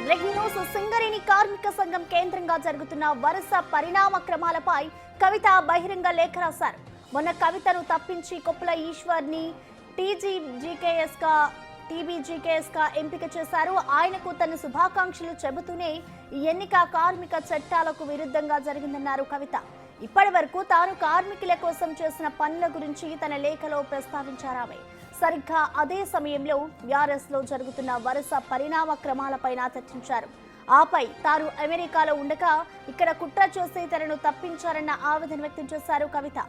Breaking news. Singareni కార్మిక సంఘం కేంద్రంగా జరుగుతున్న వరుస పరిణామ క్రమాలపై కవిత బహిరంగ లేఖ రాశారు. మొన్న కవితను తప్పించి కొప్పుల ఈశ్వర్ని టీబీజీకేఎస్ గా ఎంపిక చేశారు. ఆయనకు తన శుభాకాంక్షలు చెబుతూనే ఈ ఎన్నిక కార్మిక చట్టాలకు విరుద్ధంగా జరిగిందన్నారు కవిత. ఇప్పటి వరకు తాను కార్మికుల కోసం చేసిన పనుల గురించి తన లేఖలో ప్రస్తావించారామె. సరిగ్గా అదే సమయంలో బీఆర్ఎస్ లో జరుగుతున్న వరుస పరిణామ క్రమాలపైన చర్చించారు. ఆపై తాను అమెరికాలో ఉండగా ఇక్కడ కుట్ర చేసి తనను తప్పించారన్న ఆవేదన వ్యక్తం చేశారు కవిత.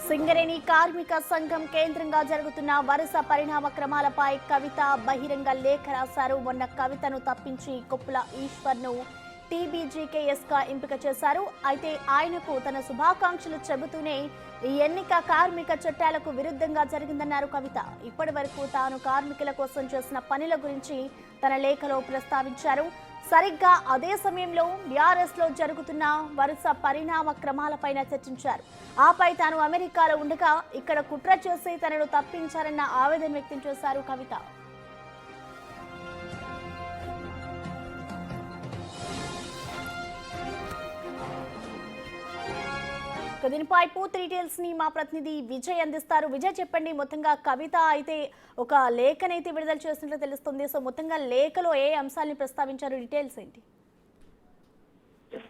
సింగరేణి కార్మిక సంఘం కేంద్రంగా జరుగుతున్న వరుస పరిణామ క్రమాలపై కవిత బహిరంగ లేఖ రాశారు. మొన్న కవితను తప్పించి కొప్పుల ఈశ్వర్ను టీబీజీకేఎస్ గా ఎంపిక చేశారు. అయితే ఆయనకు తన శుభాకాంక్షలు చెబుతూనే ఈ ఎన్నిక కార్మిక చట్టాలకు విరుద్ధంగా జరిగిందన్నారు కవిత. ఇప్పటి వరకు తాను కార్మికుల కోసం చేసిన పనుల గురించి తన లేఖలో ప్రస్తావించారు. సరిగ్గా అదే సమయంలో బీఆర్ఎస్ లో జరుగుతున్న వరుస పరిణామ క్రమాలపైన చర్చించారు. ఆపై తాను అమెరికాలో ఉండగా ఇక్కడ కుట్ర చేసి తనను తప్పించారన్న ఆవేదన వ్యక్తం చేశారు కవిత. దీనిపై పూర్తి డీటెయిల్స్ ని మా ప్రతినిధి విజయ్ అందిస్తారు. విజయ్, చెప్పండి, మొత్తంగా కవిత అయితే ఒక లేఖనైతే విడుదల చేసినట్లు తెలుస్తుంది. సో మొత్తంగా లేఖలో ఏ అంశాలను ప్రస్తావించారు, డీటెయిల్స్ ఏంటి?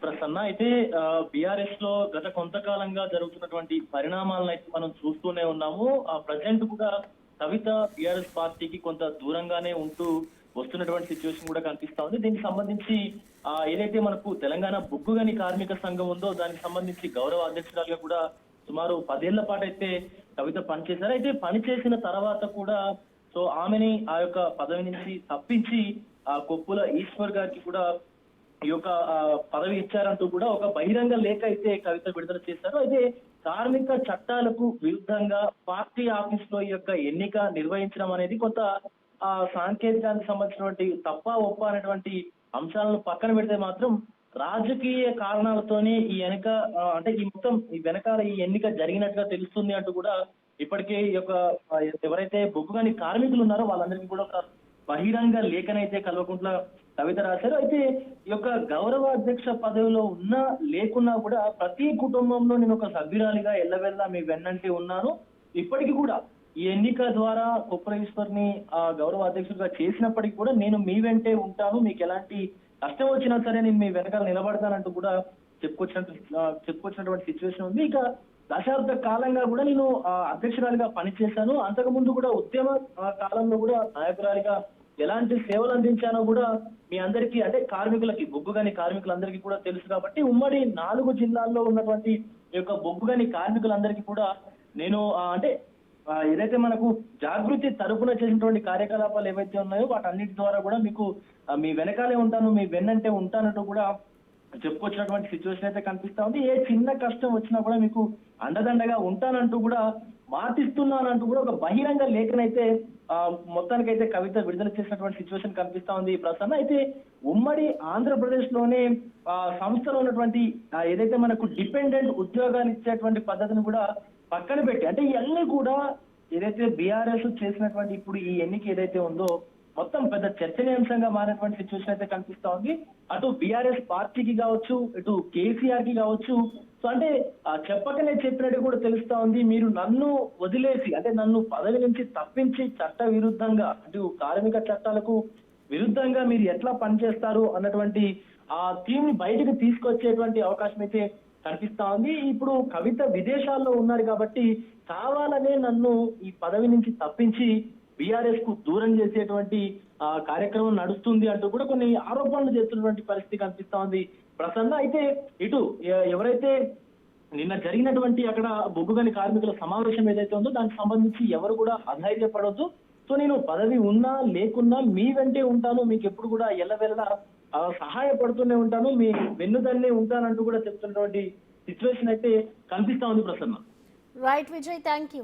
ప్రసన్న, అయితే బీఆర్ఎస్ లో గత కొంతకాలంగా జరుగుతున్నటువంటి పరిణామాలను అయితే మనం చూస్తూనే ఉన్నాము. ప్రజెంట్ కూడా కవిత బీఆర్ఎస్ పార్టీకి కొంత దూరంగానే ఉంటూ వస్తున్నటువంటి సిచ్యువేషన్ కూడా కనిపిస్తా ఉంది. దీనికి సంబంధించి ఏదైతే మనకు తెలంగాణ బొగ్గుగని కార్మిక సంఘం ఉందో దానికి సంబంధించి గౌరవ అధ్యక్షురాలుగా కూడా సుమారు 10 ఏళ్ల పాటు అయితే కవిత పనిచేశారు. అయితే పనిచేసిన తర్వాత కూడా సో ఆమెని ఆ యొక్క పదవి నుంచి తప్పించి కొప్పుల ఈశ్వర్ గారికి కూడా ఈ యొక్క పదవి ఇచ్చారంటూ కూడా ఒక బహిరంగ లేఖ అయితే కవిత విడుదల చేశారు. అయితే కార్మిక చట్టాలకు విరుద్ధంగా పార్టీ ఆఫీస్ లో ఈ యొక్క ఎన్నిక నిర్వహించడం అనేది కొంత సాంకేతికానికి సంబంధించినటువంటి తప్ప ఒప్ప అనేటువంటి అంశాలను పక్కన పెడితే మాత్రం రాజకీయ కారణాలతోనే ఈ ఎన్నిక అంటే ఈ వెనకాల ఈ ఎన్నిక జరిగినట్టుగా తెలుస్తుంది అంటూ కూడా ఇప్పటికే ఈ యొక్క ఎవరైతే బొగ్గుగని కార్మికులు ఉన్నారో వాళ్ళందరికీ కూడా ఒక బహిరంగ లేఖనైతే కల్వకుంట్ల కవిత రాశారు. అయితే ఈ యొక్క గౌరవ అధ్యక్ష పదవిలో ఉన్నా లేకున్నా కూడా ప్రతి కుటుంబంలో నేను ఒక సభ్యురాలిగా ఎల్లవెల్లా మీ వెన్నంటే ఉన్నాను. ఇప్పటికీ కూడా ఈ ఎన్నిక ద్వారా కొప్పుల ఈశ్వర్ని గౌరవ అధ్యక్షుడిగా చేసినప్పటికీ కూడా నేను మీ వెంటే ఉంటాను, మీకు ఎలాంటి కష్టం వచ్చినా సరే నేను మీ వెనకాల నిలబడతానంటూ కూడా చెప్పుకొచ్చినటువంటి సిచ్యువేషన్ ఉంది. ఇక దశాబ్ద కాలంగా కూడా నేను అధ్యక్షురాలిగా పనిచేశాను. అంతకుముందు కూడా ఉద్యమ కాలంలో కూడా నాయకురాలిగా ఎలాంటి సేవలు అందించానో కూడా మీ అందరికీ అంటే కార్మికులకి బొగ్గుగని కార్మికులందరికీ కూడా తెలుసు. కాబట్టి ఉమ్మడి 4 జిల్లాల్లో ఉన్నటువంటి ఈ యొక్క బొగ్గుగని కార్మికులందరికీ కూడా నేను అంటే ఏదైతే మనకు జాగృతి తరపున చేసినటువంటి కార్యకలాపాలు ఏవైతే ఉన్నాయో వాటన్నిటి ద్వారా కూడా మీకు మీ వెనకాలే ఉంటాను, మీ వెన్నంటే ఉంటానంటూ కూడా చెప్పుకొచ్చినటువంటి సిచ్యువేషన్ అయితే కనిపిస్తా ఉంది. ఏ చిన్న కష్టం వచ్చినా కూడా మీకు అండదండగా ఉంటానంటూ కూడా మాటిస్తున్నానంటూ కూడా ఒక బహిరంగ లేఖనైతే మొత్తానికైతే కవిత విడుదల చేసినటువంటి సిచ్యువేషన్ కనిపిస్తా ఉంది ప్రసన్న. అయితే ఉమ్మడి ఆంధ్రప్రదేశ్ లోనే సంస్థలో ఉన్నటువంటి ఏదైతే మనకు డిపెండెంట్ ఉద్యోగాలు ఇచ్చేటువంటి పద్ధతిని కూడా పక్కన పెట్టి అంటే ఇవన్నీ కూడా ఏదైతే బీఆర్ఎస్ చేసినటువంటి ఇప్పుడు ఈ ఎన్నిక ఏదైతే ఉందో మొత్తం పెద్ద చర్చనీయాంశంగా మారినటువంటి సిచ్యువేషన్ అయితే కనిపిస్తా ఉంది. అటు బీఆర్ఎస్ పార్టీకి కావచ్చు, ఇటు కేసీఆర్ కి కావచ్చు. సో అంటే చెప్పకనే చెప్పినట్టు కూడా తెలుస్తా ఉంది. మీరు నన్ను వదిలేసి అంటే నన్ను పదవి నుంచి తప్పించి చట్ట విరుద్ధంగా అటు కార్మిక చట్టాలకు విరుద్ధంగా మీరు ఎట్లా పనిచేస్తారు అన్నటువంటి ఆ థీమ్ ని బయటకు తీసుకొచ్చేటువంటి అవకాశం అయితే కనిపిస్తా ఉంది. ఇప్పుడు కవిత విదేశాల్లో ఉన్నారు కాబట్టి కావాలనే నన్ను ఈ పదవి నుంచి తప్పించి బీఆర్ఎస్ కు దూరం చేసేటువంటి కార్యక్రమం నడుస్తుంది అంటూ కూడా కొన్ని ఆరోపణలు చేస్తున్నటువంటి పరిస్థితి కనిపిస్తా ఉంది ప్రసన్న. అయితే ఇటు ఎవరైతే నిన్న జరిగినటువంటి అక్కడ బొగ్గుగని కార్మికుల సమావేశం ఏదైతే ఉందో దానికి సంబంధించి ఎవరు కూడా అధైర్యపడవద్దు. సో నేను పదవి ఉన్నా లేకున్నా మీ వెంటే ఉంటాను, మీకు ఎప్పుడు కూడా ఎల్లవెల్లా సహాయపడుతూనే ఉంటాను, మీ వెన్నుదన్నే ఉంటానంటూ కూడా చెప్తున్నటువంటి సిచ్యువేషన్ అయితే కనిపిస్తా ఉంది Prasanna. Right Vijay, thank you.